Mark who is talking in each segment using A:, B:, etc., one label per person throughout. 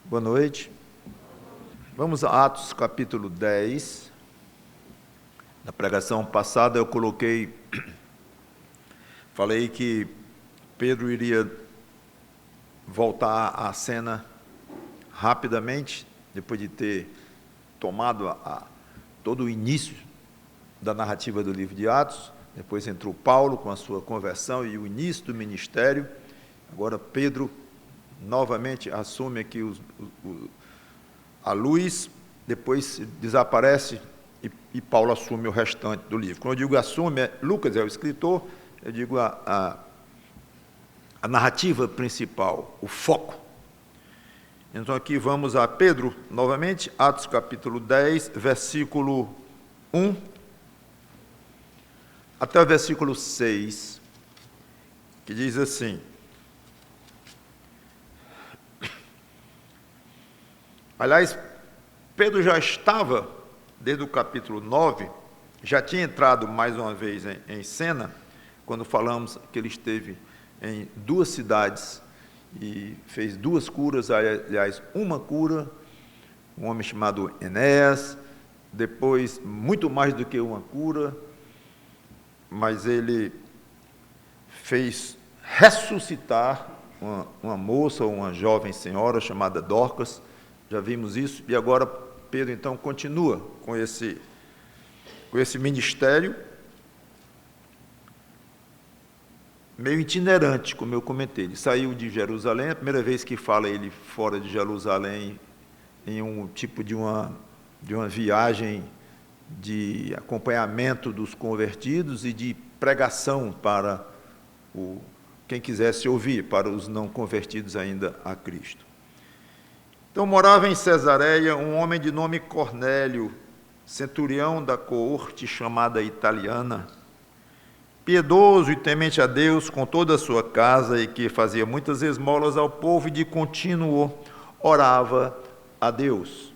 A: Boa noite. Vamos a Atos capítulo 10. Na pregação passada eu falei que Pedro iria voltar à cena rapidamente, depois de ter tomado todo o início da narrativa do livro de Atos. Depois entrou Paulo com a sua conversão e o início do ministério. Agora Pedro novamente assume aqui a luz, depois desaparece e Paulo assume o restante do livro. Quando eu digo assume, Lucas é o escritor, eu digo a narrativa principal, o foco. Então aqui vamos a Pedro, novamente, Atos capítulo 10, versículo 1, até o versículo 6, que diz assim: aliás, Pedro já estava, desde o capítulo 9, já tinha entrado mais uma vez em cena, quando falamos que ele esteve em duas cidades e fez duas curas, aliás, uma cura, um homem chamado Enéas, depois, muito mais do que uma cura, mas ele fez ressuscitar uma moça, uma jovem senhora chamada Dorcas. Já vimos isso, e agora Pedro então continua com esse ministério meio itinerante, como eu comentei. Ele saiu de Jerusalém, a primeira vez que fala ele fora de Jerusalém, em um tipo de uma viagem de acompanhamento dos convertidos e de pregação para quem quisesse ouvir, para os não convertidos ainda a Cristo. Então morava em Cesareia um homem de nome Cornélio, centurião da coorte chamada Italiana, piedoso e temente a Deus com toda a sua casa, e que fazia muitas esmolas ao povo e de contínuo orava a Deus.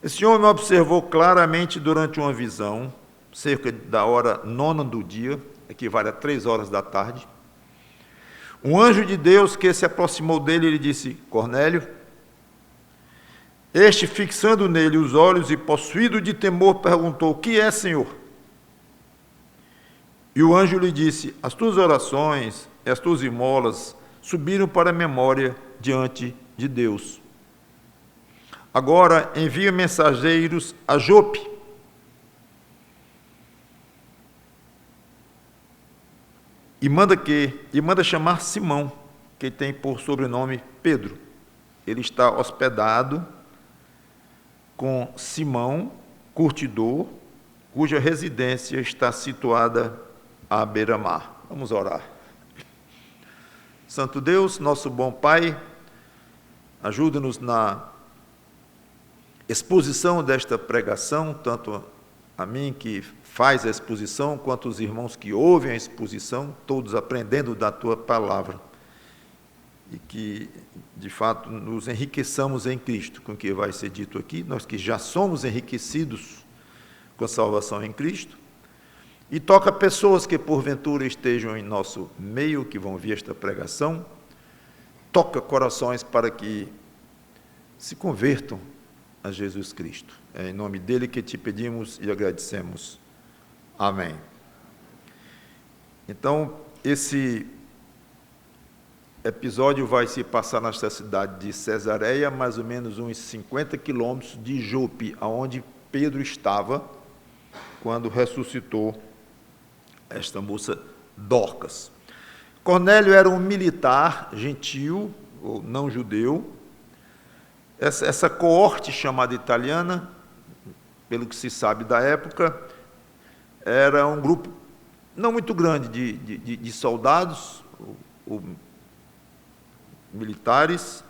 A: Esse homem observou claramente durante uma visão, cerca da hora 9 do dia, equivale a 3 horas da tarde, um anjo de Deus que se aproximou dele e lhe disse: Cornélio. Este, fixando nele os olhos e possuído de temor, perguntou: o que é, Senhor? E o anjo lhe disse: as tuas orações e as tuas esmolas subiram para a memória diante de Deus. Agora envia mensageiros a Jope, e manda chamar Simão, que tem por sobrenome Pedro. Ele está hospedado com Simão, curtidor, cuja residência está situada à beira-mar. Vamos orar. Santo Deus, nosso bom Pai, ajuda-nos na exposição desta pregação, tanto a mim que faz a exposição, quanto os irmãos que ouvem a exposição, todos aprendendo da Tua palavra. E que, de fato, nos enriqueçamos em Cristo, com o que vai ser dito aqui, nós que já somos enriquecidos com a salvação em Cristo, e toca pessoas que porventura estejam em nosso meio, que vão ver esta pregação, toca corações para que se convertam a Jesus Cristo. É em nome dele que te pedimos e agradecemos. Amém. Então, esse episódio vai se passar nesta cidade de Cesareia, mais ou menos uns 50 quilômetros de Jope, aonde Pedro estava quando ressuscitou esta moça Dorcas. Cornélio era um militar gentil, ou não judeu. Essa coorte chamada Italiana, pelo que se sabe da época, era um grupo não muito grande de soldados, ou militares,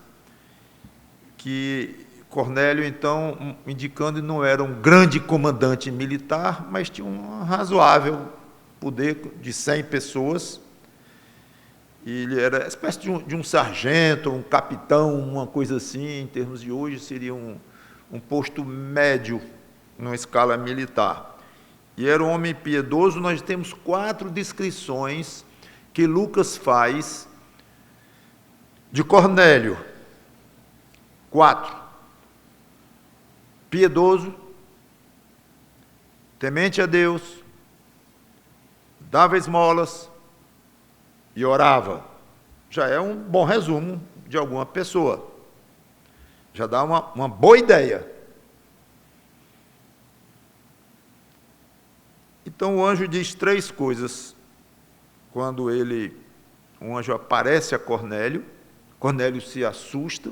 A: que Cornélio, então, indicando, não era um grande comandante militar, mas tinha um razoável poder de 100 pessoas, e ele era uma espécie de um sargento, um capitão, uma coisa assim, em termos de hoje, seria um posto médio, numa escala militar. E era um homem piedoso. Nós temos 4 descrições que Lucas faz de Cornélio. 4. Piedoso, temente a Deus, dava esmolas e orava. Já é um bom resumo de alguma pessoa. Já dá uma boa ideia. Então o anjo diz 3 coisas quando um anjo aparece a Cornélio. Cornélio se assusta,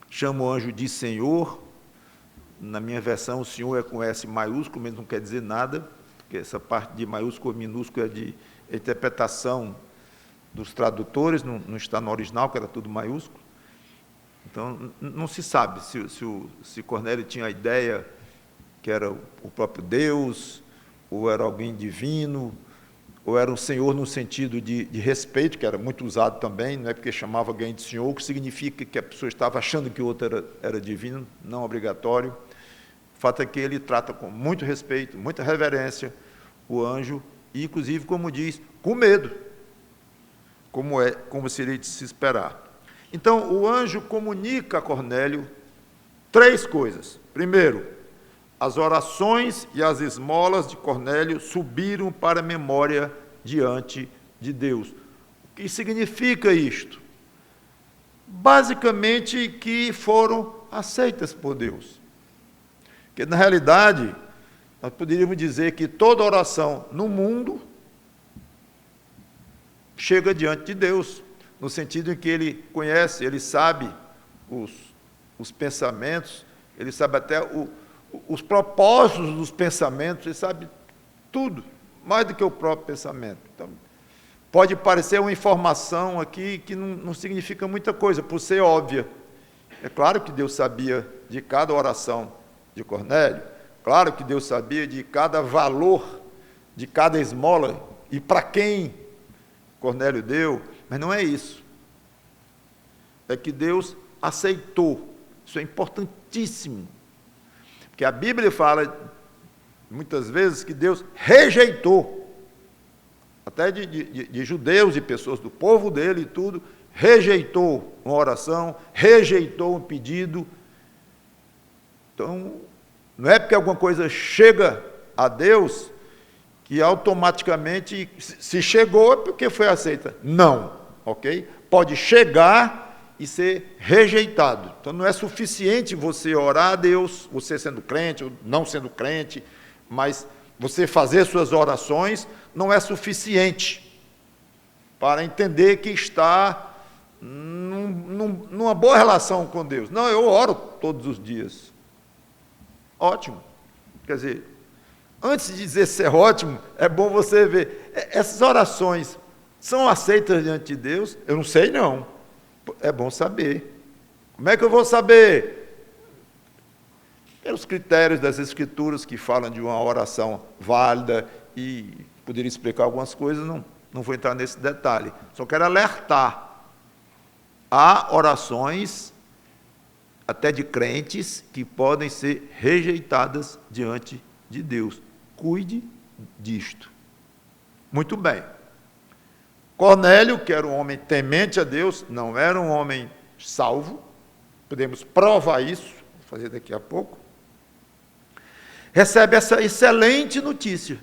A: chama o anjo de Senhor. Na minha versão, o Senhor é com S maiúsculo, mas não quer dizer nada, porque essa parte de maiúsculo ou minúsculo é de interpretação dos tradutores, não está no original, que era tudo maiúsculo. Então, não se sabe se Cornélio tinha a ideia que era o próprio Deus, ou era alguém divino, ou era um senhor no sentido de respeito, que era muito usado também, não é porque chamava alguém de senhor, que significa que a pessoa estava achando que o outro era divino, não obrigatório. O fato é que ele trata com muito respeito, muita reverência, o anjo, e inclusive, como diz, com medo, como seria de se esperar. Então, o anjo comunica a Cornélio 3 coisas. Primeiro, as orações e as esmolas de Cornélio subiram para a memória diante de Deus. O que significa isto? Basicamente que foram aceitas por Deus. Porque, na realidade, nós poderíamos dizer que toda oração no mundo chega diante de Deus, no sentido em que Ele conhece, Ele sabe os pensamentos, Ele sabe até os propósitos dos pensamentos, Ele sabe tudo, mais do que o próprio pensamento. Então, pode parecer uma informação aqui que não significa muita coisa, por ser óbvia. É claro que Deus sabia de cada oração de Cornélio, claro que Deus sabia de cada valor, de cada esmola, e para quem Cornélio deu, mas não é isso. É que Deus aceitou. Isso é importantíssimo. Porque a Bíblia fala, muitas vezes, que Deus rejeitou, até de judeus e pessoas do povo dele e tudo, rejeitou uma oração, rejeitou um pedido. Então, não é porque alguma coisa chega a Deus que automaticamente, se chegou, é porque foi aceita. Não, ok? Pode chegar e ser rejeitado. Então, não é suficiente você orar a Deus, você sendo crente ou não sendo crente, mas você fazer suas orações não é suficiente para entender que está numa boa relação com Deus. Não, eu oro todos os dias. Ótimo. Quer dizer, antes de dizer ser ótimo, é bom você ver. Essas orações são aceitas diante de Deus? Eu não sei, não. É bom saber. Como é que eu vou saber? Pelos critérios das Escrituras que falam de uma oração válida, e poderia explicar algumas coisas, não vou entrar nesse detalhe. Só quero alertar. Há orações, até de crentes, que podem ser rejeitadas diante de Deus. Cuide disto. Muito bem. Cornélio, que era um homem temente a Deus, não era um homem salvo, podemos provar isso, vou fazer daqui a pouco, recebe essa excelente notícia.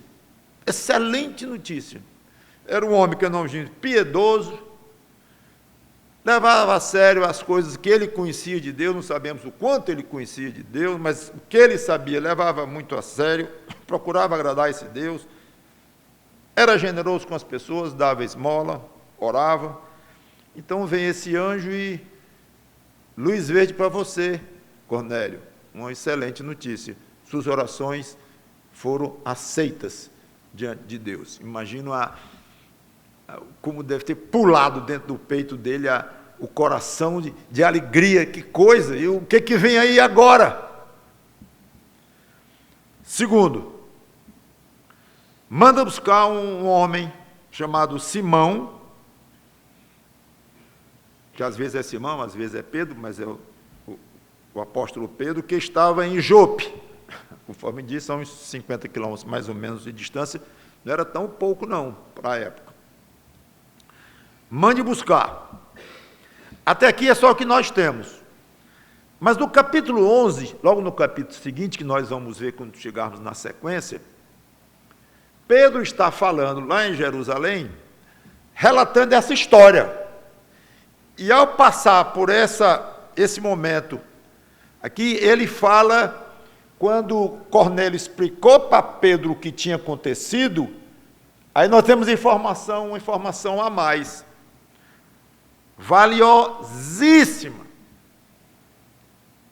A: Excelente notícia. Era um homem que eu não digo piedoso, levava a sério as coisas que ele conhecia de Deus, não sabemos o quanto ele conhecia de Deus, mas o que ele sabia levava muito a sério, procurava agradar esse Deus, era generoso com as pessoas, dava esmola, orava. Então vem esse anjo e luz verde para você, Cornélio, uma excelente notícia. Suas orações foram aceitas diante de Deus. Imagino como deve ter pulado dentro do peito dele o coração de alegria, que coisa, e o que vem aí agora? Segundo, manda buscar um homem chamado Simão, que às vezes é Simão, às vezes é Pedro, mas é o apóstolo Pedro, que estava em Jope. Conforme diz, são uns 50 quilômetros mais ou menos de distância, não era tão pouco não, para a época. Mande buscar. Até aqui é só o que nós temos. Mas no capítulo 11, logo no capítulo seguinte, que nós vamos ver quando chegarmos na sequência, Pedro está falando lá em Jerusalém, relatando essa história. E ao passar por esse momento aqui, ele fala, quando Cornélio explicou para Pedro o que tinha acontecido, aí nós temos uma informação a mais, valiosíssima.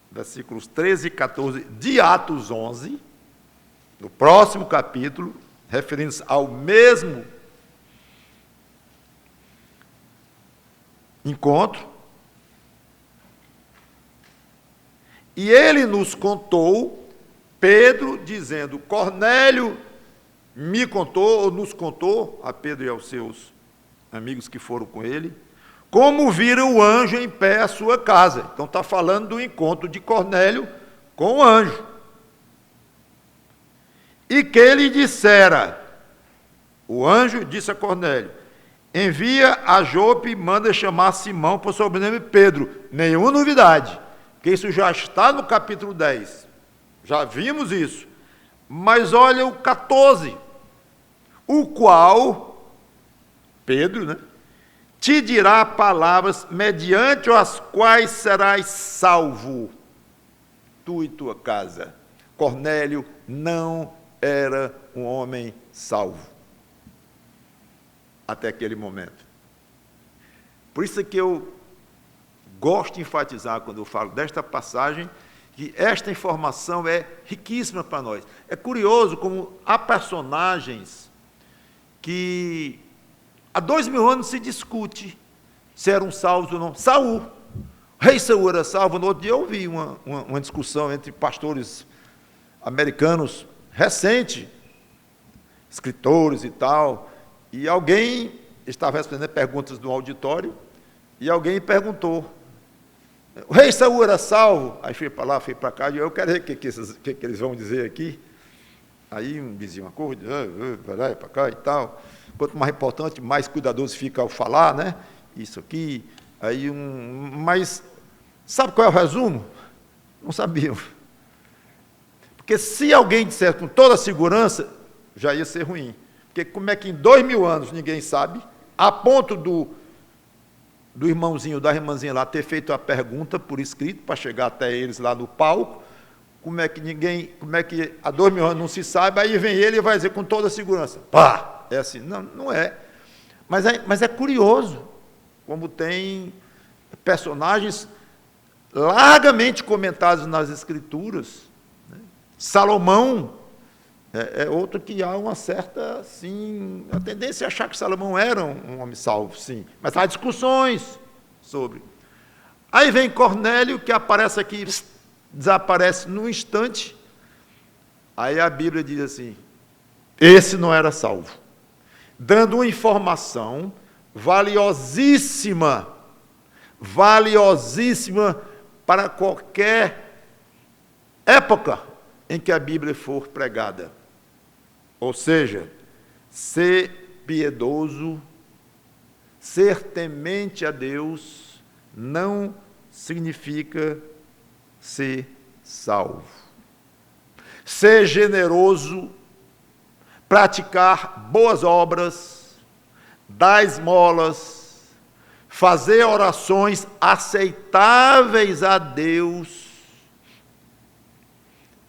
A: Versículos 13 e 14 de Atos 11, no próximo capítulo, referindo-se ao mesmo encontro. E ele nos contou, Pedro, dizendo, Cornélio me contou, ou nos contou, a Pedro e aos seus amigos que foram com ele, como viram o anjo em pé à sua casa. Então está falando do encontro de Cornélio com o anjo. E que ele dissera, o anjo disse a Cornélio, envia a Jope e manda chamar Simão por sobrenome Pedro. Nenhuma novidade, porque isso já está no capítulo 10. Já vimos isso. Mas olha o 14, o qual, Pedro, né, te dirá palavras mediante as quais serás salvo, tu e tua casa. Cornélio não era um homem salvo até aquele momento. Por isso que eu gosto de enfatizar, quando eu falo desta passagem, que esta informação é riquíssima para nós. É curioso como há personagens que há 2000 anos se discute se eram salvos ou não. Saul, o rei Saul era salvo. No outro dia eu ouvi uma discussão entre pastores americanos recente, escritores e tal, e alguém estava respondendo perguntas no auditório, e alguém perguntou, o rei Saul era salvo? Aí fui para lá, fui para cá, e eu quero ver o que eles vão dizer aqui. Aí um dizia uma coisa, para lá e para cá e tal. Quanto mais importante, mais cuidadoso fica ao falar, né? Isso aqui, aí mas sabe qual é o resumo? Não sabiam. Porque se alguém dissesse com toda segurança, já ia ser ruim. Porque como é que em 2000 anos ninguém sabe, a ponto do irmãozinho, da irmãzinha lá ter feito a pergunta por escrito, para chegar até eles lá no palco, como é que há 2000 anos não se sabe, aí vem ele e vai dizer com toda segurança, pá, é assim. Não, não é. Mas é curioso, como tem personagens largamente comentados nas Escrituras. Salomão é outro que há uma certa, assim, a tendência a achar que Salomão era um homem salvo, sim, mas há discussões sobre. Aí vem Cornélio, que aparece aqui, desaparece num instante, aí a Bíblia diz assim, esse não era salvo, dando uma informação valiosíssima para qualquer época em que a Bíblia for pregada. Ou seja, ser piedoso, ser temente a Deus, não significa ser salvo. Ser generoso, praticar boas obras, dar esmolas, fazer orações aceitáveis a Deus,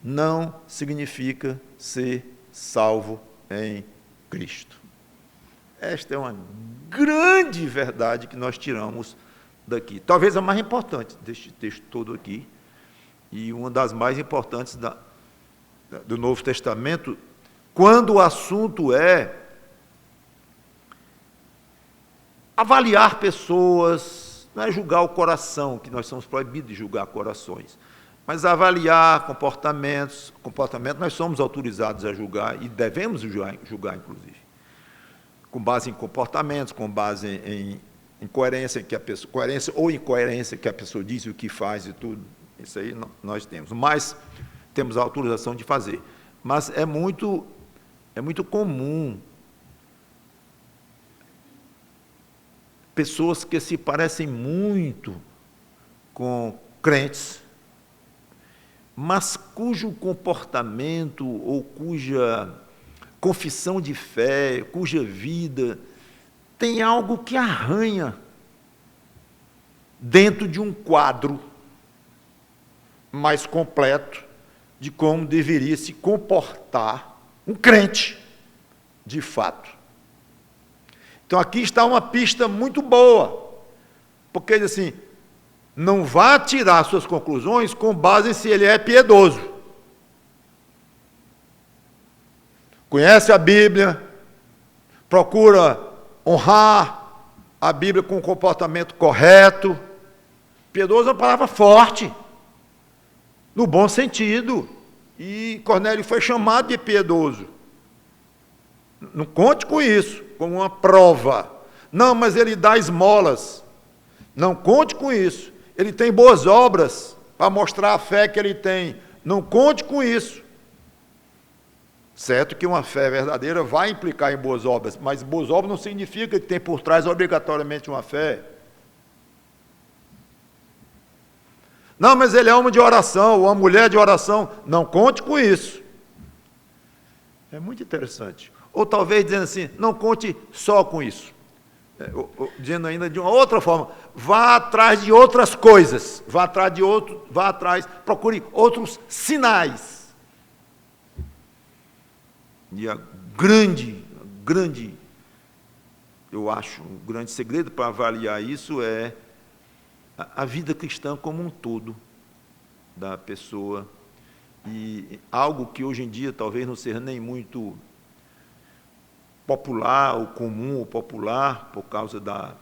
A: não significa ser salvo em Cristo. Esta é uma grande verdade que nós tiramos daqui. Talvez a mais importante deste texto todo aqui, e uma das mais importantes do Novo Testamento, quando o assunto é avaliar pessoas, não é julgar o coração, que nós somos proibidos de julgar corações, mas avaliar comportamentos, nós somos autorizados a julgar e devemos julgar inclusive, com base em comportamentos, com base em coerência ou incoerência que a pessoa diz e o que faz e tudo, isso aí nós temos, mas temos a autorização de fazer. Mas é muito comum pessoas que se parecem muito com crentes, mas cujo comportamento ou cuja confissão de fé, cuja vida tem algo que arranha dentro de um quadro mais completo de como deveria se comportar um crente, de fato. Então, aqui está uma pista muito boa, porque ele diz assim, não vá tirar suas conclusões com base em se ele é piedoso. Conhece a Bíblia, procura honrar a Bíblia com um comportamento correto. Piedoso é uma palavra forte, no bom sentido. E Cornélio foi chamado de piedoso. Não conte com isso como uma prova. Não, mas ele dá esmolas. Não conte com isso. Ele tem boas obras para mostrar a fé que ele tem. Não conte com isso. Certo que uma fé verdadeira vai implicar em boas obras, mas boas obras não significa que tem por trás obrigatoriamente uma fé. Não, mas ele é homem de oração, ou uma mulher de oração. Não conte com isso. É muito interessante. Ou talvez dizendo assim, não conte só com isso. Dizendo ainda de uma outra forma, vá atrás de outras coisas, vá atrás, procure outros sinais. E a grande, eu acho, um grande segredo para avaliar isso é a vida cristã como um todo da pessoa. E algo que hoje em dia talvez não seja nem muito popular, ou comum, ou popular, por causa da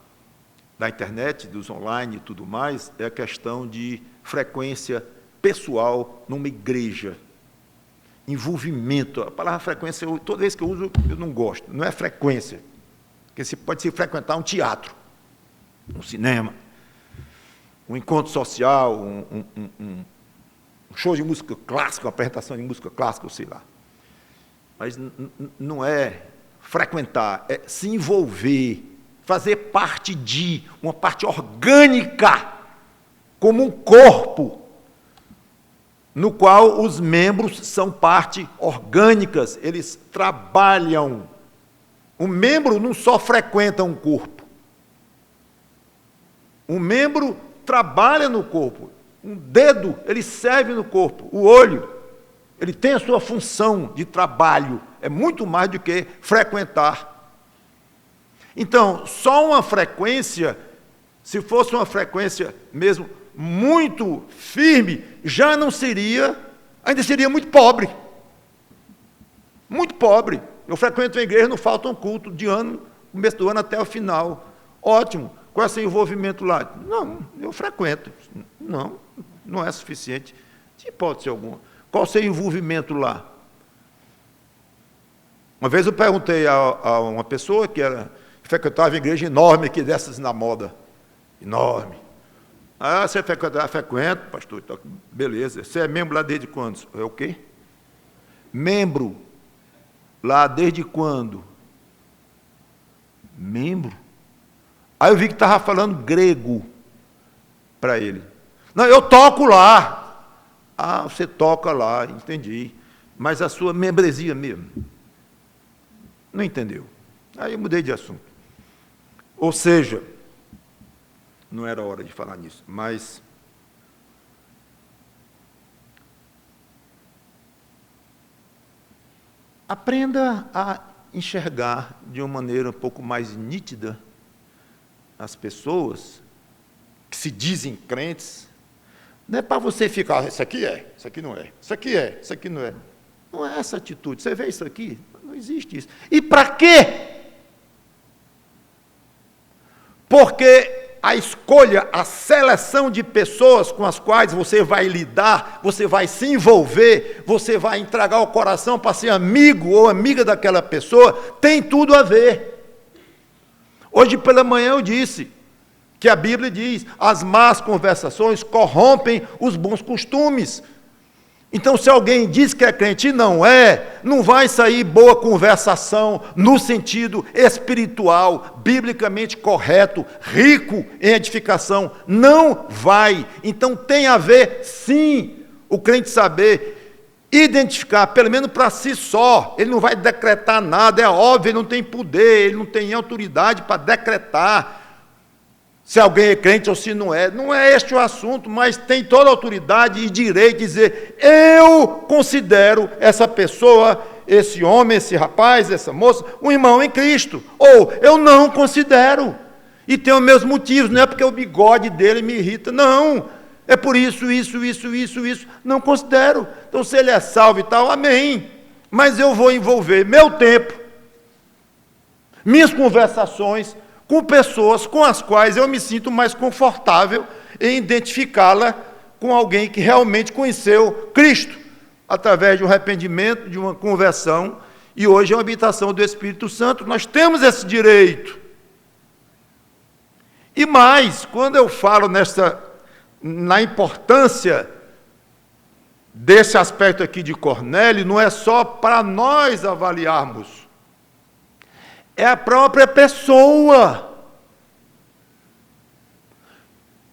A: internet, dos online e tudo mais, é a questão de frequência pessoal numa igreja. Envolvimento. A palavra frequência, toda vez que eu uso, eu não gosto. Não é frequência. Porque você pode se frequentar um teatro, um cinema, um encontro social, um show de música clássica, uma apresentação de música clássica, ou sei lá. Mas não é frequentar, é se envolver, fazer parte de, uma parte orgânica, como um corpo, no qual os membros são parte orgânicas, eles trabalham. Um membro não só frequenta um corpo. Um membro trabalha no corpo. Um dedo, ele serve no corpo. O olho, ele tem a sua função de trabalho. É muito mais do que frequentar. Então, só uma frequência, se fosse uma frequência mesmo muito firme, já não seria, ainda seria muito pobre. Muito pobre. Eu frequento a igreja, não falta um culto de ano, começo do ano até o final. Ótimo. Qual é o seu envolvimento lá? Não, eu frequento. Não é suficiente. De hipótese alguma. Qual o seu envolvimento lá? Uma vez eu perguntei a uma pessoa que frequentava uma igreja enorme, que dessas na moda. Enorme. Ah, você frequenta? Frequento, pastor. Então, beleza. Você é membro lá desde quando? É o quê? Membro. Lá desde quando? Membro? Aí eu vi que estava falando grego para ele. Não, eu toco lá. Ah, você toca lá, entendi. Mas a sua membresia mesmo? Não entendeu. Aí eu mudei de assunto. Ou seja, não era hora de falar nisso, mas aprenda a enxergar de uma maneira um pouco mais nítida as pessoas que se dizem crentes. Não é para você ficar, isso aqui é, isso aqui não é, isso aqui é, isso aqui não é. Não é essa atitude. Você vê isso aqui? Não existe isso. E para quê? Porque a escolha, a seleção de pessoas com as quais você vai lidar, você vai se envolver, você vai entregar o coração para ser amigo ou amiga daquela pessoa, tem tudo a ver. Hoje pela manhã eu disse que a Bíblia diz, as más conversações corrompem os bons costumes. Então, se alguém diz que é crente e não é, não vai sair boa conversação no sentido espiritual, biblicamente correto, rico em edificação. Não vai. Então, tem a ver, sim, o crente saber identificar, pelo menos para si só. Ele não vai decretar nada, é óbvio, ele não tem poder, ele não tem autoridade para decretar se alguém é crente ou se não é. Não é este o assunto, mas tem toda a autoridade e direito de dizer: eu considero essa pessoa, esse homem, esse rapaz, essa moça, um irmão em Cristo. Ou eu não considero. E tenho meus motivos, não é porque o bigode dele me irrita, não. É por isso. Não considero. Então, se ele é salvo e tal, amém. Mas eu vou envolver meu tempo, minhas conversações, com pessoas com as quais eu me sinto mais confortável em identificá-la com alguém que realmente conheceu Cristo, através de um arrependimento, de uma conversão, e hoje é uma habitação do Espírito Santo. Nós temos esse direito. E mais, quando eu falo na importância desse aspecto aqui de Cornélio, não é só para nós avaliarmos, é a própria pessoa.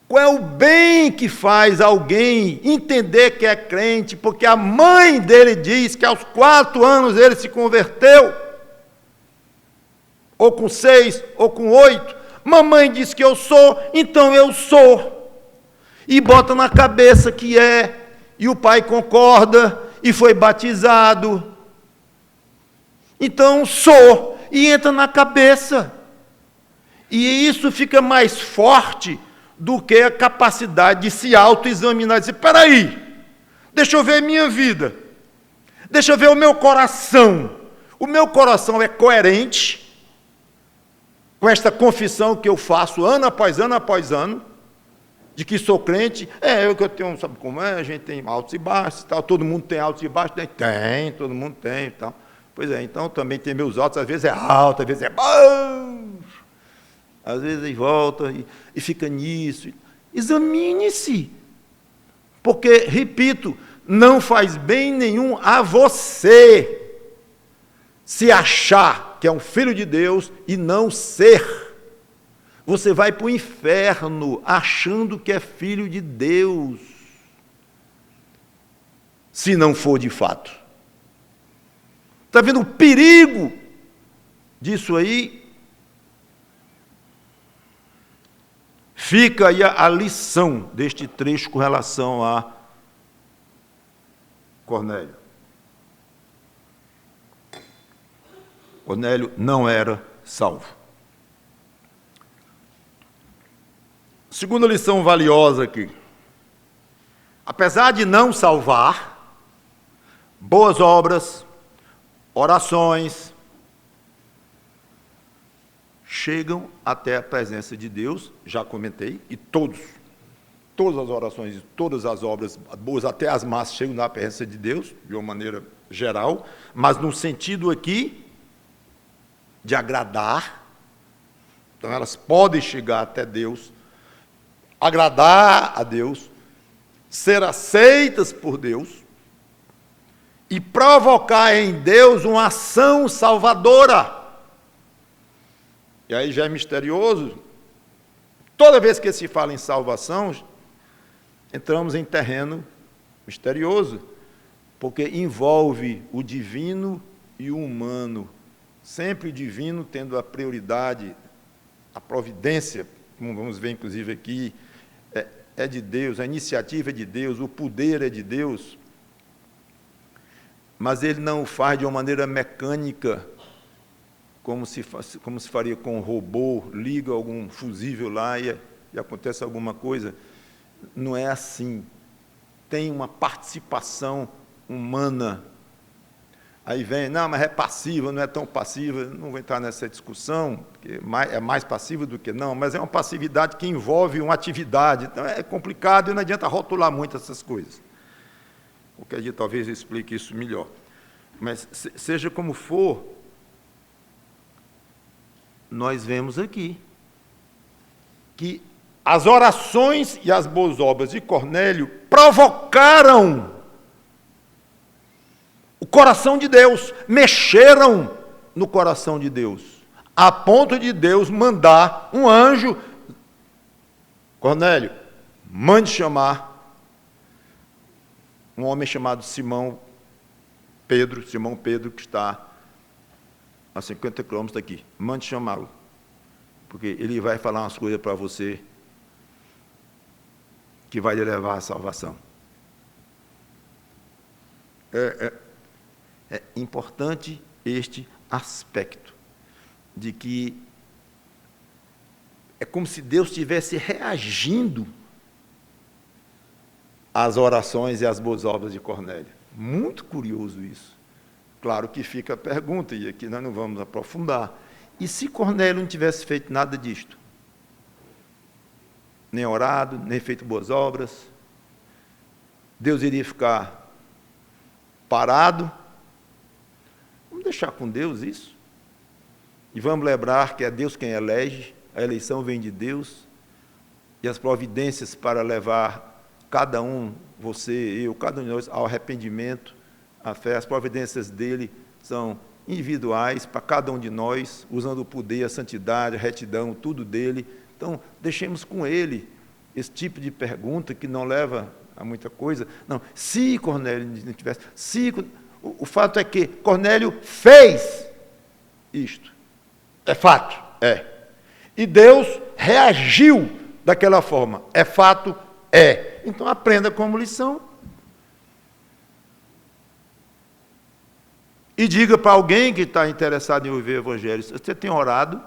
A: Qual é o bem que faz alguém entender que é crente, porque a mãe dele diz que aos 4 anos ele se converteu, ou com 6, ou com 8, mamãe diz que eu sou, então eu sou, e bota na cabeça que é, e o pai concorda, e foi batizado, então sou, e entra na cabeça, e isso fica mais forte do que a capacidade de se autoexaminar, dizer: espera aí, deixa eu ver a minha vida, deixa eu ver o meu coração é coerente com esta confissão que eu faço ano após ano, de que sou crente. Eu que eu tenho, sabe como é, a gente tem altos e baixos e tal, todo mundo tem altos e baixos, tem, todo mundo tem e tal. Pois é, então também tem meus altos, às vezes é alto, às vezes é baixo, às vezes aí volta e fica nisso. Examine-se, porque, repito, não faz bem nenhum a você se achar que é um filho de Deus e não ser. Você vai para o inferno achando que é filho de Deus, se não for de fato. Está vendo o perigo disso aí? Fica aí a lição deste trecho com relação a Cornélio. Cornélio não era salvo. Segunda lição valiosa aqui. Apesar de não salvar, boas obras, orações, chegam até a presença de Deus, já comentei, e todas as orações, todas as obras boas, até as más, chegam na presença de Deus, de uma maneira geral, mas no sentido aqui de agradar. Então elas podem chegar até Deus, agradar a Deus, ser aceitas por Deus, e provocar em Deus uma ação salvadora. E aí já é misterioso. Toda vez que se fala em salvação, entramos em terreno misterioso, porque envolve o divino e o humano. Sempre o divino tendo a prioridade, a providência, como vamos ver inclusive aqui, é de Deus, a iniciativa é de Deus, o poder é de Deus, mas ele não o faz de uma maneira mecânica, como se faria com um robô, liga algum fusível lá e acontece alguma coisa. Não é assim. Tem uma participação humana. Aí vem, não, mas é passiva, não é tão passiva. Não vou entrar nessa discussão, porque é mais passiva do que não, mas é uma passividade que envolve uma atividade. Então é complicado e não adianta rotular muito essas coisas. Qualquer dia talvez eu explique isso melhor. Mas seja como for, nós vemos aqui que as orações e as boas obras de Cornélio provocaram o coração de Deus, mexeram no coração de Deus, a ponto de Deus mandar um anjo: Cornélio, mande chamar um homem chamado Simão Pedro, que está a 50 quilômetros daqui. Mande chamá-lo, porque ele vai falar umas coisas para você que vai lhe levar à salvação. É importante este aspecto de que é como se Deus estivesse reagindo às orações e às boas obras de Cornélio. Muito curioso isso. Claro que fica a pergunta, e aqui nós não vamos aprofundar. E se Cornélio não tivesse feito nada disto? Nem orado, nem feito boas obras? Deus iria ficar parado? Vamos deixar com Deus isso? E vamos lembrar que é Deus quem elege, a eleição vem de Deus, e as providências para levar cada um, você, eu, cada um de nós, ao arrependimento, à fé, as providências dele são individuais para cada um de nós, usando o poder, a santidade, a retidão, tudo dele. Então, deixemos com ele esse tipo de pergunta que não leva a muita coisa. Não, se Cornélio não tivesse... O fato é que Cornélio fez isto. É fato? É. E Deus reagiu daquela forma. É fato? É. Então, aprenda como lição. E diga para alguém que está interessado em ouvir o Evangelho, você tem orado?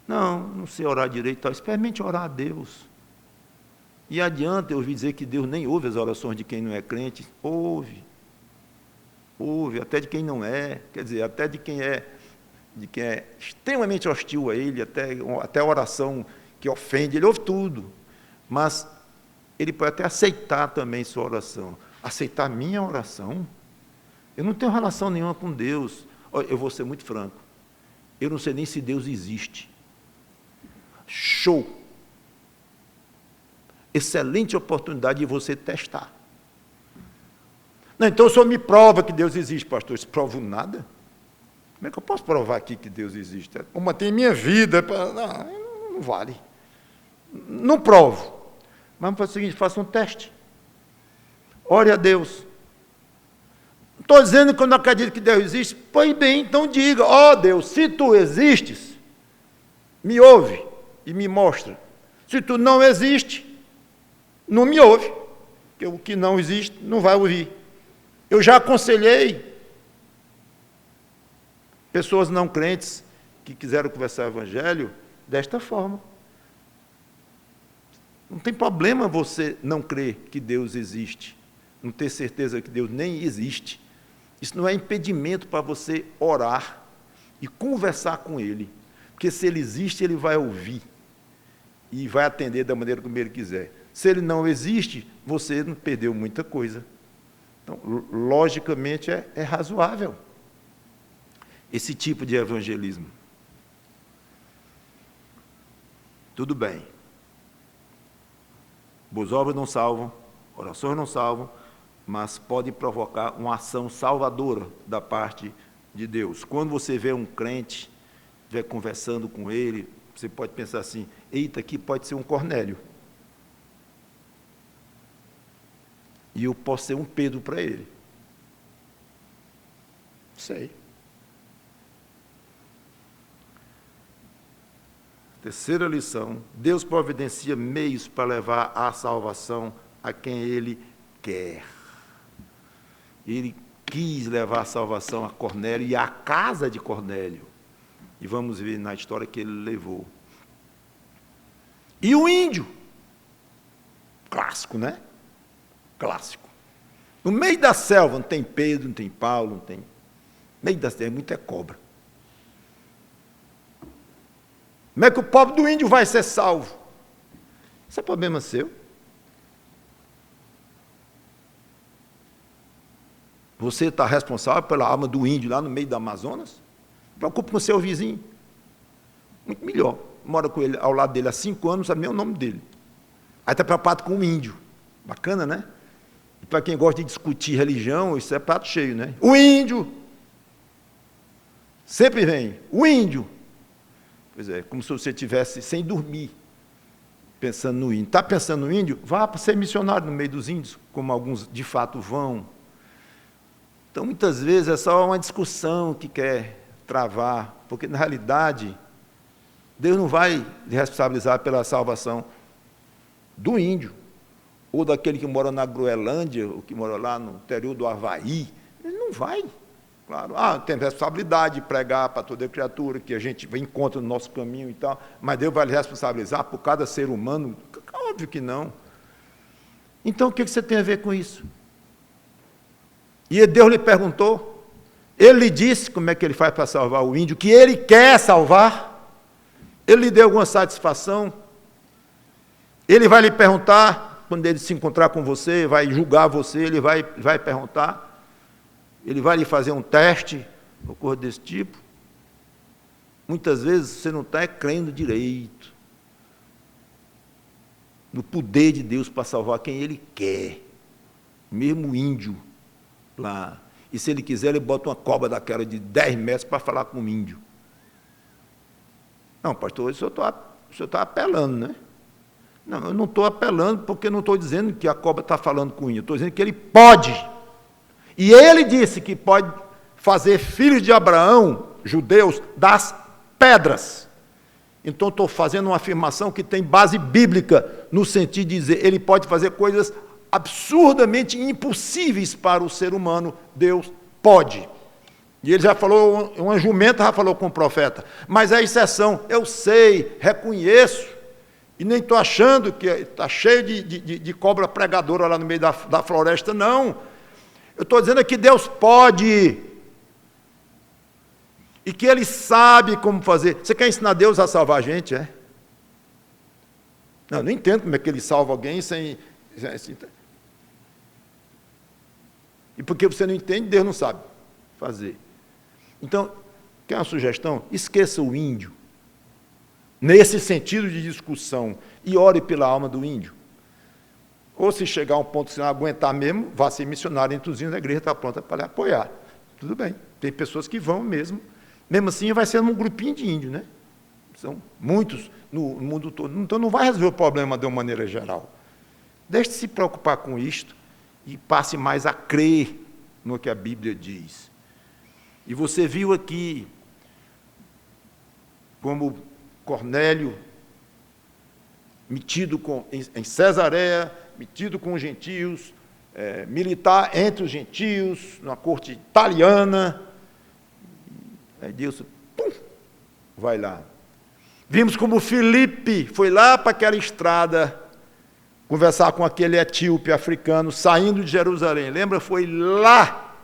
A: Não sei orar direito. Experimente orar a Deus. E adianta eu ouvir dizer que Deus nem ouve as orações de quem não é crente? Ouve, até de quem não é, quer dizer, até de quem é extremamente hostil a Ele, até a oração que ofende, Ele ouve tudo. Mas Ele pode até aceitar também sua oração. Aceitar minha oração? Eu não tenho relação nenhuma com Deus. Eu vou ser muito franco. Eu não sei nem se Deus existe. Show! Excelente oportunidade de você testar. Não, então o senhor me prova que Deus existe, pastor. Eu provo nada. Como é que eu posso provar aqui que Deus existe? Eu mantenho minha vida. Não vale. Não provo. Mas vamos fazer o seguinte, faça um teste. Ore a Deus. Estou dizendo que eu não acredito que Deus existe. Pois bem, então diga, ó Deus, se tu existes, me ouve e me mostra. Se tu não existe, não me ouve, porque o que não existe não vai ouvir. Eu já aconselhei pessoas não crentes que quiseram conversar o Evangelho desta forma. Não tem problema você não crer que Deus existe, não ter certeza que Deus nem existe. Isso não é impedimento para você orar e conversar com Ele, porque se Ele existe, Ele vai ouvir e vai atender da maneira como Ele quiser. Se Ele não existe, você não perdeu muita coisa. Então, logicamente, é razoável esse tipo de evangelismo. Tudo bem. Boas obras não salvam, orações não salvam, mas podem provocar uma ação salvadora da parte de Deus. Quando você vê um crente, estiver conversando com ele, você pode pensar assim, eita, aqui pode ser um Cornélio. E eu posso ser um Pedro para ele. Sei. Terceira lição, Deus providencia meios para levar à salvação a quem Ele quer. Ele quis levar a salvação a Cornélio e à casa de Cornélio. E vamos ver na história que ele levou. E o índio? Clássico, né? Clássico. No meio da selva não tem Pedro, não tem Paulo, não tem... No meio da selva, muita cobra. Como é que o pobre do índio vai ser salvo? Isso é problema seu. Você está responsável pela alma do índio lá no meio do Amazonas? Preocupe com o seu vizinho. Muito melhor. Mora com ele, ao lado dele há 5 anos, sabe nem o nome dele. Aí está preocupado com o índio. Bacana, né? E para quem gosta de discutir religião, isso é prato cheio, né? O índio. Sempre vem. O índio. Pois é, como se você estivesse sem dormir. pensando no índio. Está pensando no índio? Vá para ser missionário no meio dos índios, como alguns de fato vão. Então, muitas vezes, é só uma discussão que quer travar, porque, na realidade, Deus não vai lhe responsabilizar pela salvação do índio, ou daquele que mora na Groenlândia, ou que mora lá no interior do Havaí. Ele não vai. Claro, tem responsabilidade de pregar para toda criatura, que a gente encontra no nosso caminho e tal, mas Deus vai lhe responsabilizar por cada ser humano? Óbvio que não. Então, o que você tem a ver com isso? E Deus lhe perguntou, ele lhe disse como é que ele faz para salvar o índio, que ele quer salvar, ele lhe deu alguma satisfação, ele vai lhe perguntar, quando ele se encontrar com você, vai julgar você, ele vai perguntar, ele vai lhe fazer um teste, ou coisa desse tipo. Muitas vezes você não está crendo direito no poder de Deus para salvar quem Ele quer, mesmo o índio lá. E se Ele quiser, Ele bota uma cobra daquela de 10 metros para falar com o índio. Não, pastor, o senhor está apelando, né? Não, eu não estou apelando porque não estou dizendo que a cobra está falando com o índio, estou dizendo que ele pode. E ele disse que pode fazer filhos de Abraão, judeus, das pedras. Então, estou fazendo uma afirmação que tem base bíblica, no sentido de dizer, ele pode fazer coisas absurdamente impossíveis para o ser humano, Deus pode. E ele já falou, uma jumenta já falou com o profeta, mas é exceção, eu sei, reconheço, e nem estou achando que está cheio de cobra pregadora lá no meio da floresta, não. Eu estou dizendo que Deus pode, e que Ele sabe como fazer. Você quer ensinar Deus a salvar a gente, é? Não entendo como é que Ele salva alguém sem... E porque você não entende, Deus não sabe fazer. Então, quer uma sugestão? Esqueça o índio, nesse sentido de discussão, e ore pela alma do índio. Ou se chegar a um ponto que você não aguentar mesmo, vá ser missionário entre os índios, a igreja está pronta para lhe apoiar. Tudo bem, tem pessoas que vão mesmo. Mesmo assim, vai ser um grupinho de índios, né? São muitos no mundo todo. Então, não vai resolver o problema de uma maneira geral. Deixe de se preocupar com isto e passe mais a crer no que a Bíblia diz. E você viu aqui como Cornélio, metido em Cesareia, metido com os gentios, militar entre os gentios, numa corte italiana. Aí Deus, vai lá. Vimos como Filipe foi lá para aquela estrada conversar com aquele etíope africano, saindo de Jerusalém. Lembra? Foi lá,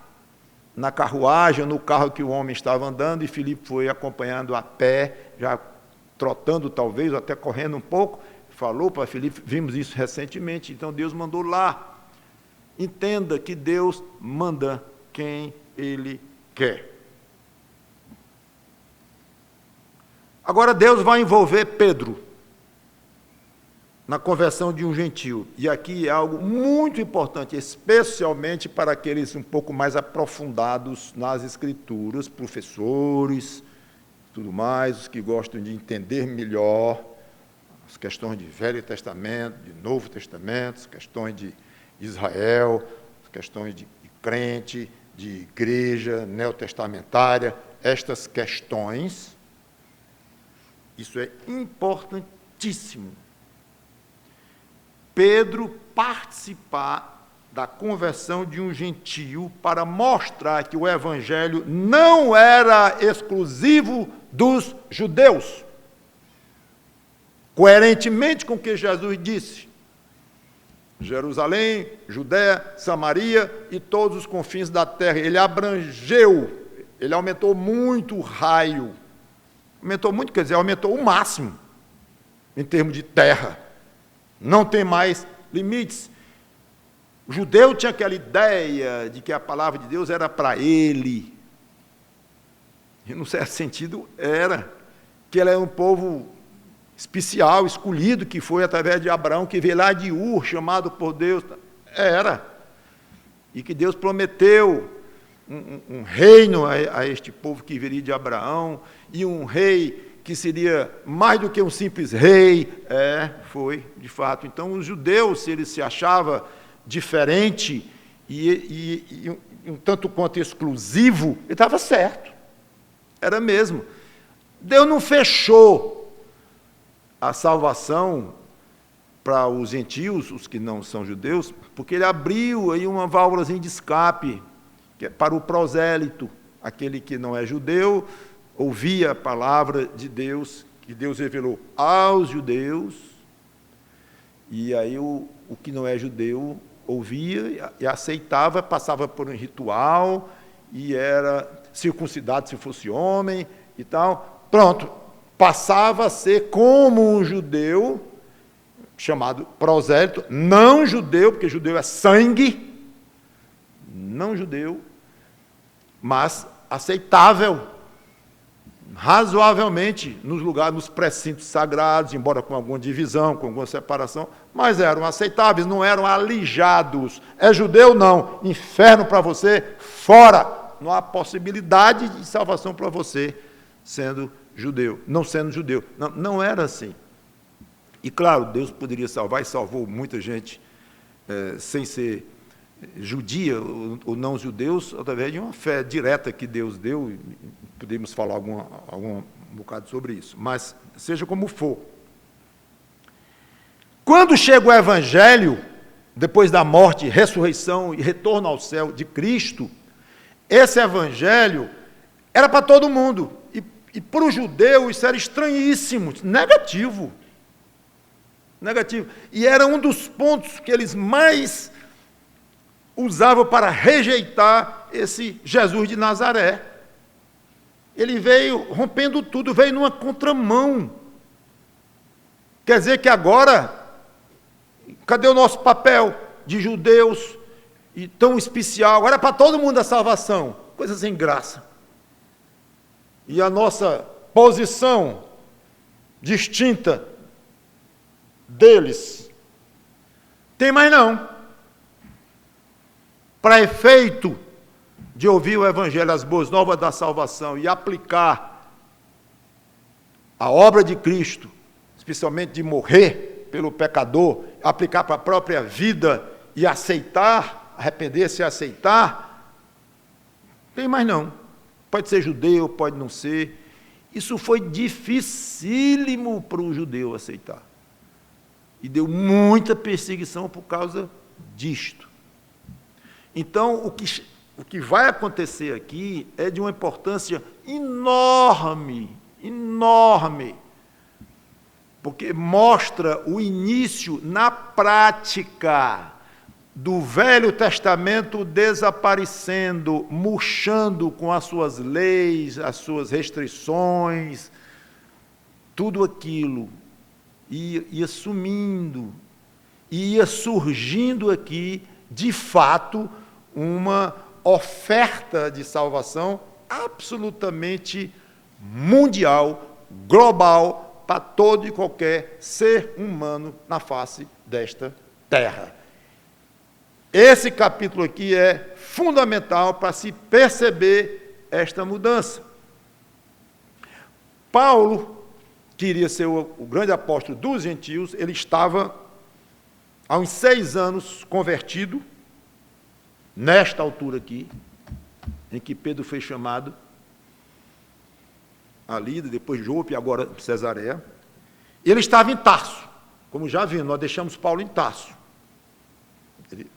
A: na carruagem, no carro que o homem estava andando, e Filipe foi acompanhando a pé, já trotando talvez, ou até correndo um pouco. Falou para Filipe, vimos isso recentemente, então Deus mandou lá. Entenda que Deus manda quem Ele quer. Agora Deus vai envolver Pedro na conversão de um gentio. E aqui é algo muito importante, especialmente para aqueles um pouco mais aprofundados nas Escrituras, professores, tudo mais, os que gostam de entender melhor as questões de Velho Testamento, de Novo Testamento, as questões de Israel, as questões de crente, de igreja neotestamentária, estas questões, isso é importantíssimo. Pedro participar da conversão de um gentio para mostrar que o evangelho não era exclusivo dos judeus. Coerentemente com o que Jesus disse, Jerusalém, Judéia, Samaria e todos os confins da terra. Ele abrangeu, ele aumentou muito o raio. Aumentou muito, quer dizer, aumentou o máximo em termos de terra. Não tem mais limites. O judeu tinha aquela ideia de que a palavra de Deus era para ele. E, num certo sentido, era. Que ele era um povo especial, escolhido, que foi através de Abraão, que veio lá de Ur, chamado por Deus. Era. E que Deus prometeu um reino a este povo que viria de Abraão, e um rei que seria mais do que um simples rei. Foi, de fato. Então, os judeus, se ele se achava diferente e um tanto quanto exclusivo, ele estava certo. Era mesmo. Deus não fechou a salvação para os gentios, os que não são judeus, porque ele abriu aí uma válvulazinha de escape para o prosélito, aquele que não é judeu, ouvia a palavra de Deus, que Deus revelou aos judeus, e aí o que não é judeu ouvia e aceitava, passava por um ritual, e era circuncidado se fosse homem e tal. Pronto, passava a ser como um judeu, chamado prosélito, não judeu, porque judeu é sangue, não judeu, mas aceitável, razoavelmente, nos lugares, nos precintos sagrados, embora com alguma divisão, com alguma separação, mas eram aceitáveis, não eram alijados. É judeu? Não. Inferno para você, fora. Não há possibilidade de salvação para você sendo judeu, não sendo judeu. Não era assim. E, claro, Deus poderia salvar, e salvou muita gente sem ser judia ou não judeus, através de uma fé direta que Deus deu, e podemos falar algum bocado sobre isso. Mas, seja como for. Quando chega o Evangelho, depois da morte, ressurreição e retorno ao céu de Cristo, esse Evangelho era para todo mundo. E para o judeu isso era estranhíssimo, negativo. Negativo. E era um dos pontos que eles mais usavam para rejeitar esse Jesus de Nazaré. Ele veio rompendo tudo, veio numa contramão. Quer dizer que agora, cadê o nosso papel de judeus e tão especial? Agora é para todo mundo a salvação. Coisa sem graça. E a nossa posição distinta deles. Tem mais não. Para efeito de ouvir o Evangelho, as boas novas da salvação e aplicar a obra de Cristo, especialmente de morrer pelo pecador, aplicar para a própria vida e aceitar, arrepender-se e aceitar, tem mais não. Pode ser judeu, pode não ser. Isso foi dificílimo para o judeu aceitar. E deu muita perseguição por causa disto. Então, o que vai acontecer aqui é de uma importância enorme, enorme, porque mostra o início na prática do Velho Testamento desaparecendo, murchando com as suas leis, as suas restrições, tudo aquilo ia sumindo, ia surgindo aqui, de fato, uma oferta de salvação absolutamente mundial, global, para todo e qualquer ser humano na face desta terra. Esse capítulo aqui é fundamental para se perceber esta mudança. Paulo queria ser o grande apóstolo dos gentios, ele estava há uns 6 anos convertido, nesta altura aqui, em que Pedro foi chamado a Lida, depois Jope, agora Cesareia. Ele estava em Tarso, como já vimos, nós deixamos Paulo em Tarso. Ele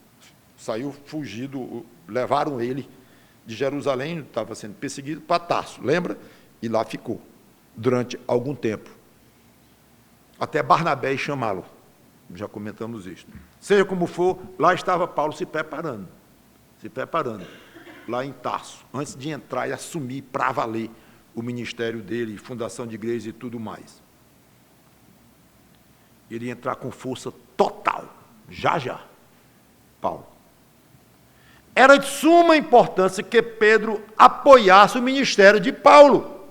A: saiu fugido, levaram ele de Jerusalém, estava sendo perseguido, para Tarso, lembra? E lá ficou, durante algum tempo. Até Barnabé chamá-lo. Já comentamos isso. Seja como for, lá estava Paulo se preparando, lá em Tarso, antes de entrar e assumir para valer o ministério dele, fundação de igreja e tudo mais. Ele ia entrar com força total, já, Paulo. Era de suma importância que Pedro apoiasse o ministério de Paulo.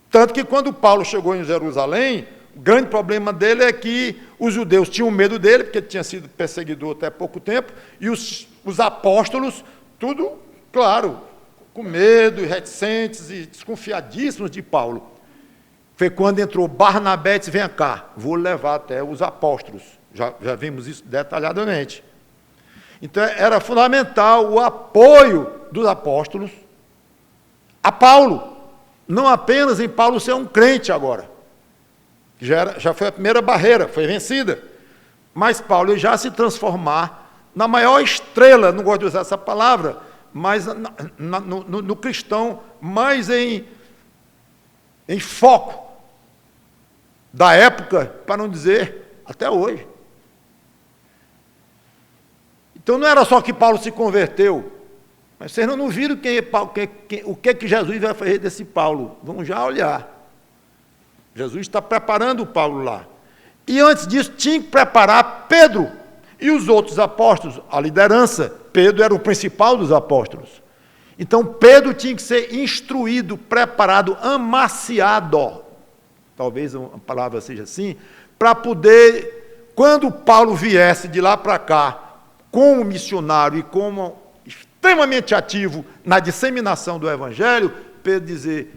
A: Tanto que quando Paulo chegou em Jerusalém, o grande problema dele é que os judeus tinham medo dele, porque ele tinha sido perseguidor até pouco tempo, e os apóstolos, tudo, claro, com medo, reticentes e desconfiadíssimos de Paulo. Foi quando entrou Barnabé e disse, vem cá, vou levar até os apóstolos. Já vimos isso detalhadamente. Então, era fundamental o apoio dos apóstolos a Paulo. Não apenas em Paulo ser um crente agora. Já foi a primeira barreira, foi vencida. Mas Paulo já se transformar na maior estrela, não gosto de usar essa palavra, mas no cristão mais em foco da época, para não dizer até hoje. Então não era só que Paulo se converteu, mas vocês não viram o que Jesus vai fazer desse Paulo. Vamos já olhar. Jesus está preparando o Paulo lá. E antes disso, tinha que preparar Pedro e os outros apóstolos, a liderança. Pedro era o principal dos apóstolos. Então, Pedro tinha que ser instruído, preparado, amaciado, talvez a palavra seja assim, para poder, quando Paulo viesse de lá para cá, como missionário e como extremamente ativo na disseminação do Evangelho, Pedro dizer,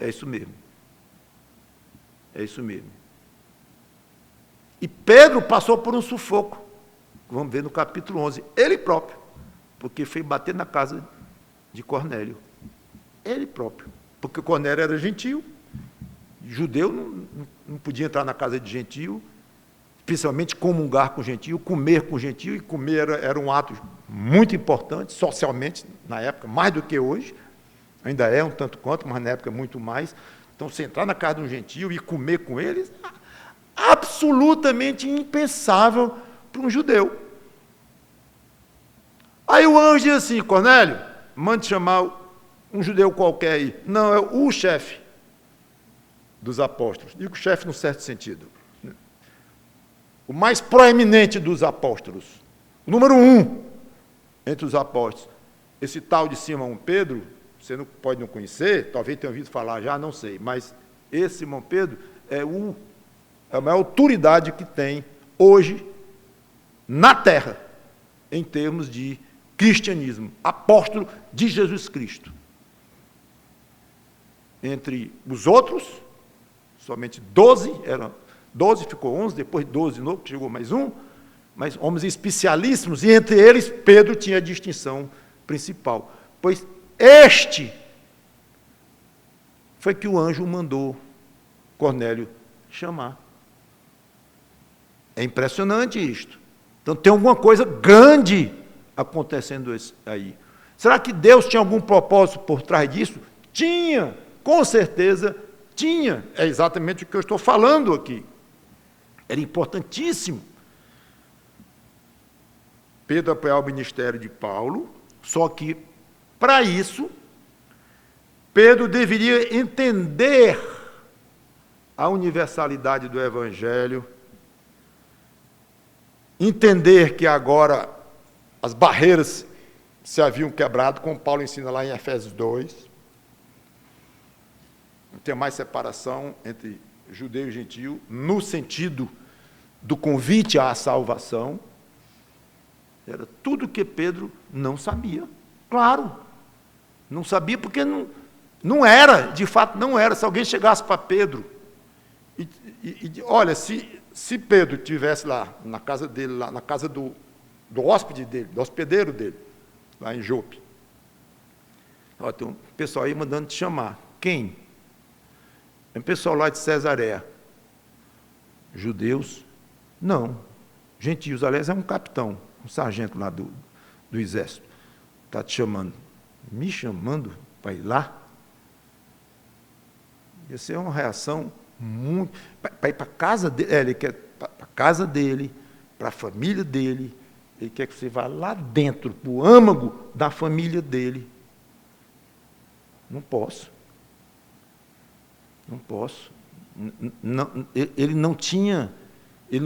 A: é isso mesmo. É isso mesmo. E Pedro passou por um sufoco. Vamos ver no capítulo 11. Ele próprio. Porque foi bater na casa de Cornélio. Ele próprio. Porque Cornélio era gentio. Judeu não podia entrar na casa de gentio. Especialmente comungar com gentio, comer com gentio. E comer era um ato muito importante, socialmente, na época, mais do que hoje. Ainda é um tanto quanto, mas na época muito mais. Então, você entrar na casa de um gentio e comer com eles, absolutamente impensável para um judeu. Aí o anjo diz assim, Cornélio, mande chamar um judeu qualquer aí. Não, é o chefe dos apóstolos. Digo chefe num certo sentido. O mais proeminente dos apóstolos. O número 1 entre os apóstolos. Esse tal de Simão Pedro, você não pode não conhecer, talvez tenha ouvido falar já, não sei, mas esse Simão Pedro é a maior autoridade que tem hoje na terra, em termos de cristianismo, apóstolo de Jesus Cristo. Entre os outros, somente 12, 12 ficou 11, depois 12 de novo, chegou mais um, mas homens especialíssimos, e entre eles Pedro tinha a distinção principal, pois este foi que o anjo mandou Cornélio chamar. É impressionante isto. Então tem alguma coisa grande acontecendo aí. Será que Deus tinha algum propósito por trás disso? Tinha, com certeza tinha. É exatamente o que eu estou falando aqui. Era importantíssimo. Pedro apoiar o ministério de Paulo, só que para isso, Pedro deveria entender a universalidade do Evangelho, entender que agora as barreiras se haviam quebrado, como Paulo ensina lá em Efésios 2. Não tem mais separação entre judeu e gentio, no sentido do convite à salvação. Era tudo que Pedro não sabia. Claro. Não sabia porque não era, de fato não era. Se alguém chegasse para Pedro e olha, se Pedro estivesse lá na casa dele, lá na casa do hóspede dele, do hospedeiro dele, lá em Jope, ó, tem um pessoal aí mandando te chamar. Quem? É um pessoal lá de Cesareia. Judeus? Não. Gentios, aliás, é um capitão, um sargento lá do exército. Está te chamando. Me chamando para ir lá? Ia ser uma reação muito... Para ir para a casa dele, ele quer para a casa dele, para a família dele, ele quer que você vá lá dentro, para o âmago da família dele. Não posso. Não posso. Não, ele não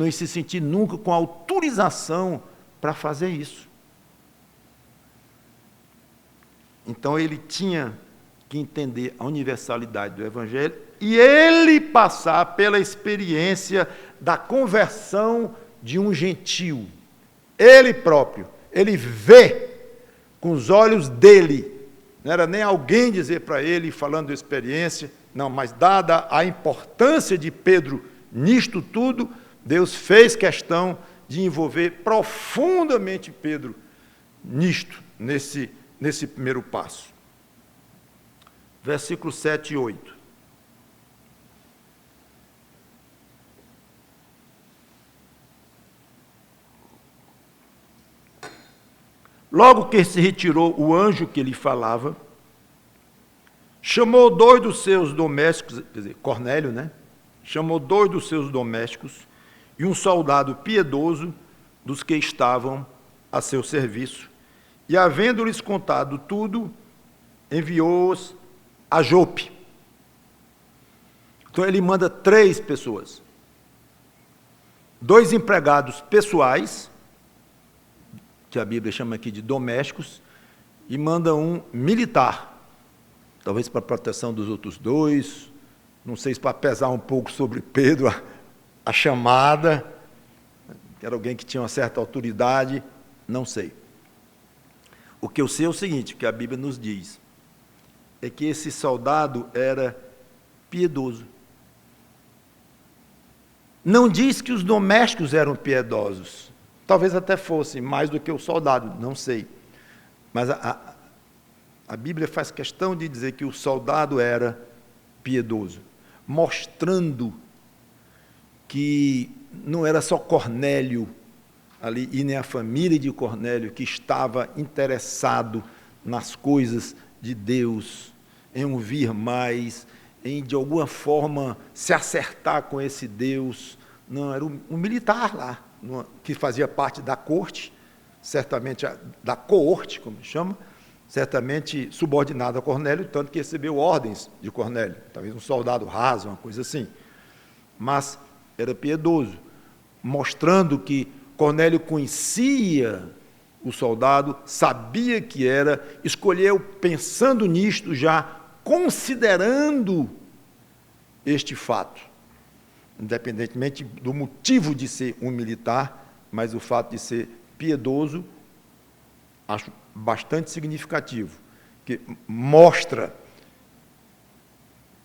A: ia se sentir nunca com autorização para fazer isso. Então, ele tinha que entender a universalidade do Evangelho e ele passar pela experiência da conversão de um gentio. Ele próprio, ele vê com os olhos dele não era nem alguém dizer para ele, falando de experiência, não, mas dada a importância de Pedro nisto tudo, Deus fez questão de envolver profundamente Pedro nisto, nesse primeiro passo. Versículos 7 e 8. Logo que se retirou o anjo que lhe falava, chamou 2 dos seus domésticos, quer dizer, Cornélio, né? Chamou 2 dos seus domésticos e um soldado piedoso dos que estavam a seu serviço. E, havendo-lhes contado tudo, enviou-os a Jope. Então, ele manda 3 pessoas. 2 empregados pessoais, que a Bíblia chama aqui de domésticos, e manda um militar, talvez para a proteção dos outros 2, não sei se para pesar um pouco sobre Pedro, a chamada, que era alguém que tinha uma certa autoridade, não sei. O que eu sei é o seguinte, que a Bíblia nos diz, é que esse soldado era piedoso. Não diz que os domésticos eram piedosos, talvez até fossem mais do que o soldado, não sei. Mas a Bíblia faz questão de dizer que o soldado era piedoso, mostrando que não era só Cornélio ali, e nem a família de Cornélio que estava interessado nas coisas de Deus, em ouvir mais, em de alguma forma se acertar com esse Deus. Não, era um militar lá, que fazia parte da corte, certamente da coorte, como chama, certamente subordinado a Cornélio, tanto que recebeu ordens de Cornélio, talvez um soldado raso, uma coisa assim. Mas era piedoso, mostrando que Cornélio conhecia o soldado, sabia que era, escolheu pensando nisto já, considerando este fato, independentemente do motivo de ser um militar, mas o fato de ser piedoso, acho bastante significativo, que mostra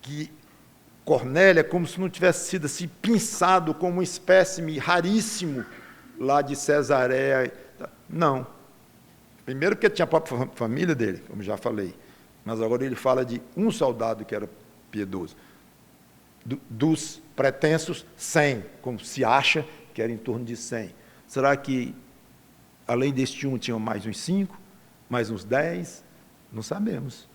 A: que Cornélio é como se não tivesse sido assim, pensado como um espécime raríssimo lá de Cesareia. Não. Primeiro porque tinha a própria família dele, como já falei, mas agora ele fala de um soldado que era piedoso. Dos pretensos, 100, como se acha que era em torno de 100. Será que, além deste um, tinham mais uns 5, mais uns 10? Não sabemos.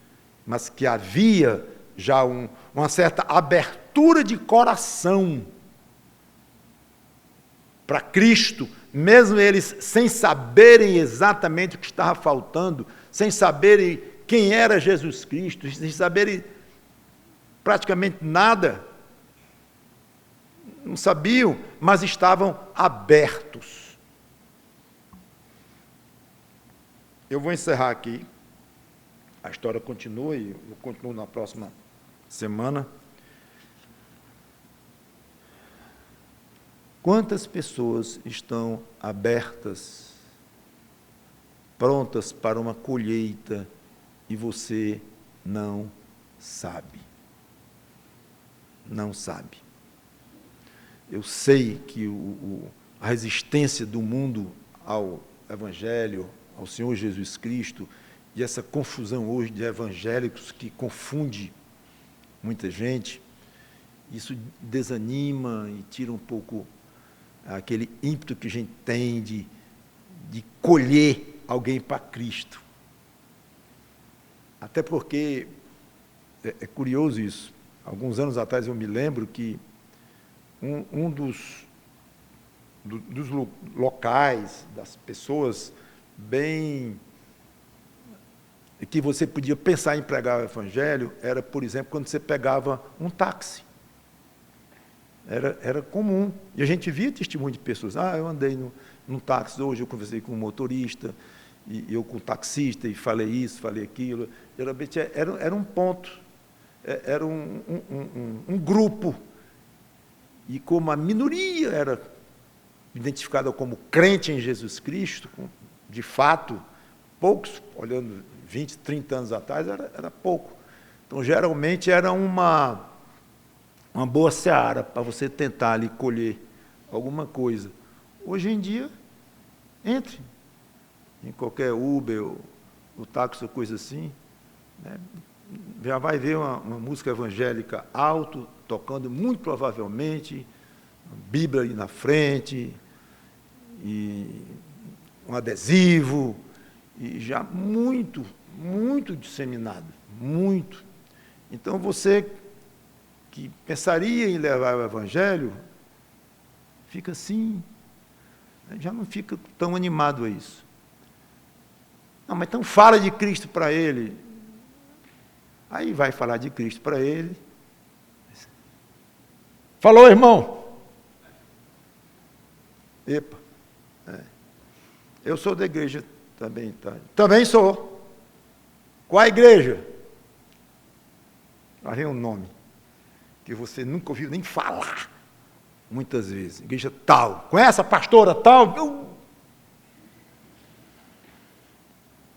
A: Mas que havia já uma certa abertura de coração para Cristo, mesmo eles sem saberem exatamente o que estava faltando, sem saberem quem era Jesus Cristo, sem saberem praticamente nada, não sabiam, mas estavam abertos. Eu vou encerrar aqui, a história continua e eu continuo na próxima semana. Quantas pessoas estão abertas, prontas para uma colheita e você não sabe? Não sabe. Eu sei que a resistência do mundo ao Evangelho, ao Senhor Jesus Cristo, e essa confusão hoje de evangélicos que confunde muita gente, isso desanima e tira um pouco aquele ímpeto que a gente tem de colher alguém para Cristo. Até porque, é curioso isso, alguns anos atrás eu me lembro que um dos locais, das pessoas bem que você podia pensar em pregar o Evangelho, era, por exemplo, quando você pegava um táxi. Era comum. E a gente via testemunho de pessoas. Eu andei num táxi hoje, eu conversei com um motorista, e eu com o taxista, e falei isso, falei aquilo. Geralmente era um ponto, era um grupo. E como a minoria era identificada como crente em Jesus Cristo, de fato, poucos, olhando, 20, 30 anos atrás, era pouco. Então, geralmente, era uma boa seara para você tentar ali colher alguma coisa. Hoje em dia, entre em qualquer Uber ou táxi ou coisa assim, né? Já vai ver uma música evangélica alto, tocando muito provavelmente, Bíblia ali na frente, e um adesivo, e já muito, muito disseminado, muito. Então, você que pensaria em levar o Evangelho, fica assim, já não fica tão animado a isso. Não, mas então fala de Cristo para ele. Aí vai falar de Cristo para ele. Falou, irmão? Epa. Eu sou da igreja também, tá? Também sou. Qual a igreja? Lá vem um nome que você nunca ouviu nem falar, muitas vezes. Igreja tal. Conhece a pastora tal?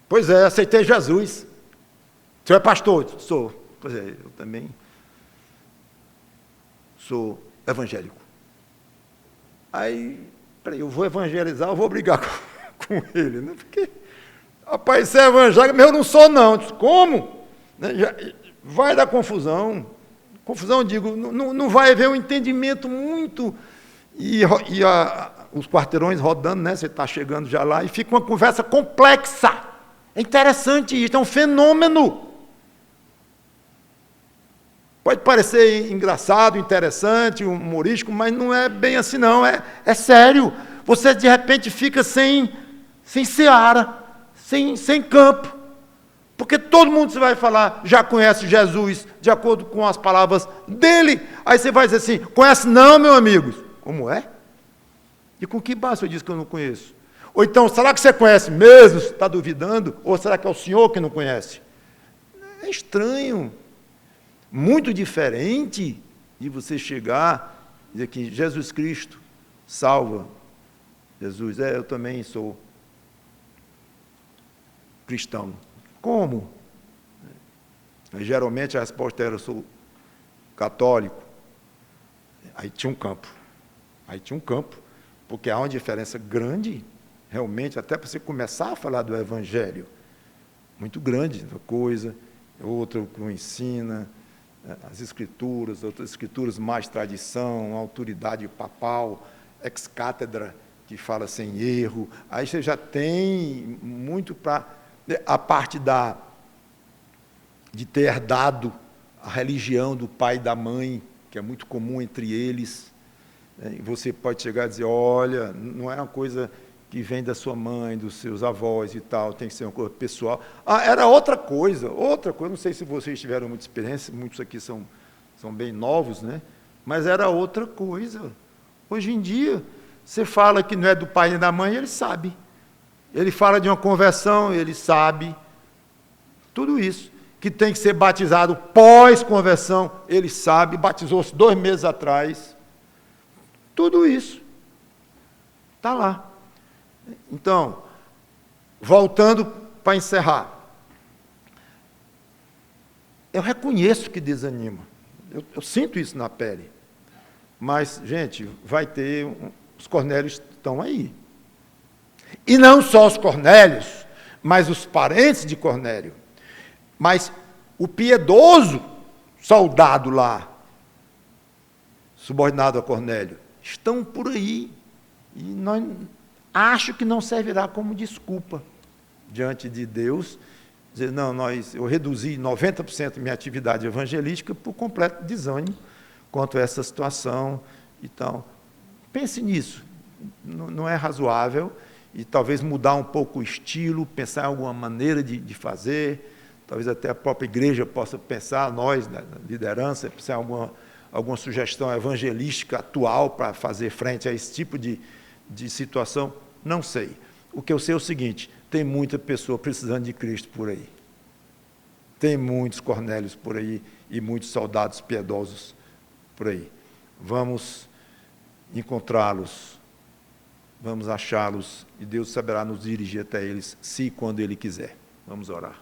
A: Pois é, aceitei Jesus. O senhor é pastor? Sou. Pois é, eu também sou evangélico. Aí, peraí, eu vou evangelizar, eu vou brigar com ele, né? Porque, rapaz, você é evangélico, mas eu não sou, não. Como? Vai dar confusão. Confusão, eu digo, não vai haver um entendimento muito. Os quarteirões rodando, né? Você está chegando já lá, e fica uma conversa complexa. É interessante isso, é um fenômeno. Pode parecer engraçado, interessante, humorístico, mas não é bem assim, não. É sério. Você, de repente, fica sem seara, sem campo. Porque todo mundo você vai falar, já conhece Jesus, de acordo com as palavras dele. Aí você vai dizer assim, conhece não, meus amigos? Como é? E com que base eu disse que eu não conheço? Ou então, será que você conhece mesmo? Está duvidando? Ou será que é o senhor que não conhece? É estranho. Muito diferente de você chegar e dizer que Jesus Cristo salva. Jesus, eu também sou cristão. Como? Geralmente a resposta era, eu sou católico. Aí tinha um campo. Porque há uma diferença grande, realmente, até para você começar a falar do Evangelho. Muito grande, uma coisa, outra que ensina, as escrituras, outras escrituras mais tradição, autoridade papal, ex-cátedra, que fala sem erro. Aí você já tem muito para... A parte de ter herdado a religião do pai e da mãe, que é muito comum entre eles. Você pode chegar e dizer, olha, não é uma coisa que vem da sua mãe, dos seus avós e tal, tem que ser uma coisa pessoal. Era outra coisa, não sei se vocês tiveram muita experiência, muitos aqui são bem novos, né? Mas era outra coisa. Hoje em dia, você fala que não é do pai nem da mãe, ele sabe. Ele fala de uma conversão, ele sabe. Tudo isso. Que tem que ser batizado pós-conversão, ele sabe, batizou-se 2 meses atrás. Tudo isso. Está lá. Então, voltando para encerrar. Eu reconheço que desanima. Eu sinto isso na pele. Mas, gente, vai ter... Os Cornélios estão aí. E não só os Cornélios, mas os parentes de Cornélio. Mas o piedoso soldado lá, subordinado a Cornélio, estão por aí. E acho que não servirá como desculpa diante de Deus, dizer, não, eu reduzi 90% da minha atividade evangelística por completo desânimo quanto a essa situação. Então, pense nisso. Não é razoável. E talvez mudar um pouco o estilo, pensar em alguma maneira de fazer, talvez até a própria igreja possa pensar, nós, da liderança, pensar em alguma sugestão evangelística atual para fazer frente a esse tipo de situação, não sei. O que eu sei é o seguinte, tem muita pessoa precisando de Cristo por aí. Tem muitos Cornélios por aí e muitos soldados piedosos por aí. Vamos encontrá-los. Vamos achá-los e Deus saberá nos dirigir até eles, se e quando Ele quiser. Vamos orar.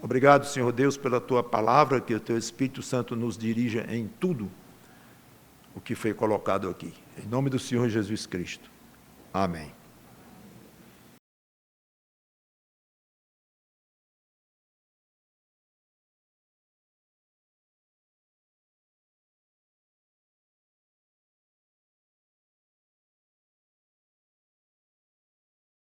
A: Obrigado, Senhor Deus, pela Tua palavra, que o Teu Espírito Santo nos dirija em tudo o que foi colocado aqui. Em nome do Senhor Jesus Cristo. Amém.